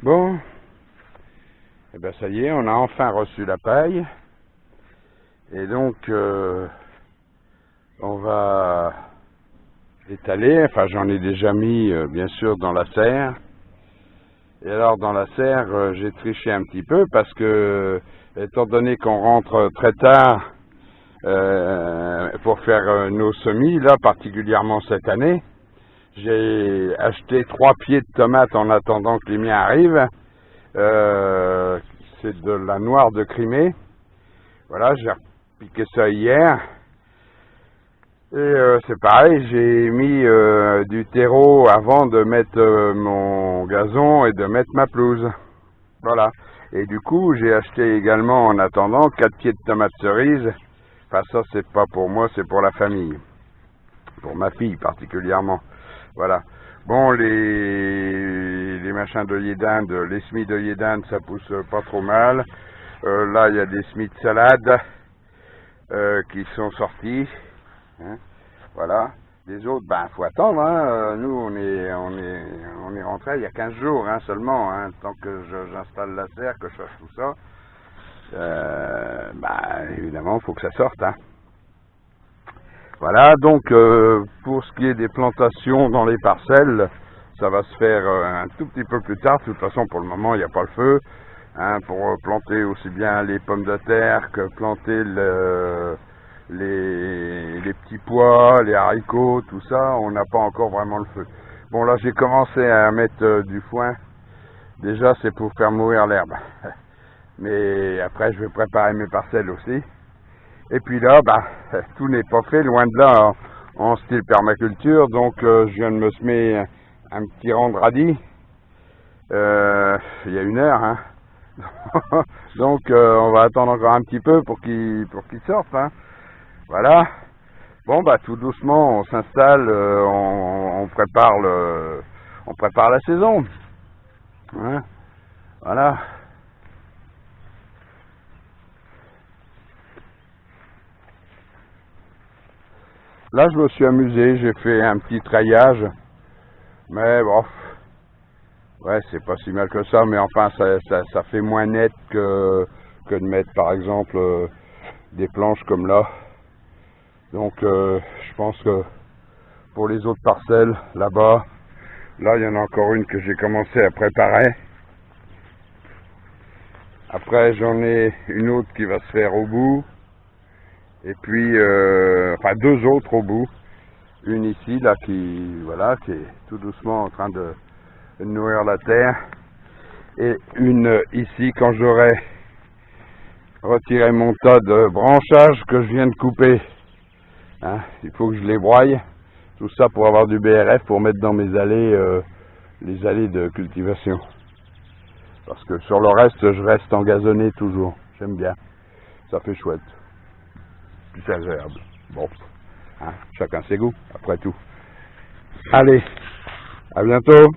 Bon, et ben ça y est, on a enfin reçu la paille. Et donc, on va étaler, enfin j'en ai déjà mis bien sûr dans la serre. Et alors dans la serre, j'ai triché un petit peu parce que, étant donné qu'on rentre très tard pour faire nos semis, là particulièrement cette année, j'ai acheté 3 pieds de tomates en attendant que les miens arrivent. C'est de la noire de Crimée. Voilà, j'ai piqué ça hier. Et c'est pareil, j'ai mis du terreau avant de mettre mon gazon et de mettre ma pelouse. Voilà. Et du coup, j'ai acheté également en attendant 4 pieds de tomates cerises. Enfin, ça, c'est pas pour moi, c'est pour la famille. Pour ma fille particulièrement. Voilà. Bon, les machins d'œillet d'Inde, les semis d'œillet d'Inde, ça pousse pas trop mal. Là, il y a des semis de salade qui sont sortis. Hein, voilà. Les autres, ben, faut attendre. Hein. Nous, on est rentré il y a 15 jours seulement. Hein, tant que j'installe la serre, que je fasse tout ça. Ben, évidemment, il faut que ça sorte. Hein. Voilà, donc pour ce qui est des plantations dans les parcelles, ça va se faire un tout petit peu plus tard. De toute façon, pour le moment, il n'y a pas le feu. Hein, pour planter aussi bien les pommes de terre que planter les petits pois, les haricots, tout ça, on n'a pas encore vraiment le feu. Bon, là, j'ai commencé à mettre du foin. Déjà, c'est pour faire mourir l'herbe. Mais après, je vais préparer mes parcelles aussi. Et puis là, bah, tout n'est pas fait, loin de là, en style permaculture. Donc, je viens de me semer un petit rang de radis. Il y a 1 heure. Hein. Donc, on va attendre encore un petit peu pour qu'il sorte. Hein. Voilà. Bon, bah, tout doucement, on s'installe, on prépare la saison. Hein. Voilà. Là, je me suis amusé, j'ai fait un petit treillage, mais bon, ouais, c'est pas si mal que ça, mais enfin, ça fait moins net que de mettre, par exemple, des planches comme là. Donc, je pense que pour les autres parcelles, là-bas, là, il y en a encore une que j'ai commencé à préparer. Après, j'en ai une autre qui va se faire au bout. Et puis, enfin 2 autres au bout. Une ici, là, qui est tout doucement en train de nourrir la terre. Et une ici, quand j'aurai retiré mon tas de branchages que je viens de couper. Hein, il faut que je les broye. Tout ça pour avoir du BRF pour mettre dans mes allées, les allées de cultivation. Parce que sur le reste, je reste engazonné toujours. J'aime bien. Ça fait chouette. Puis c'est agréable. Bon, hein, chacun ses goûts, après tout. Allez, à bientôt.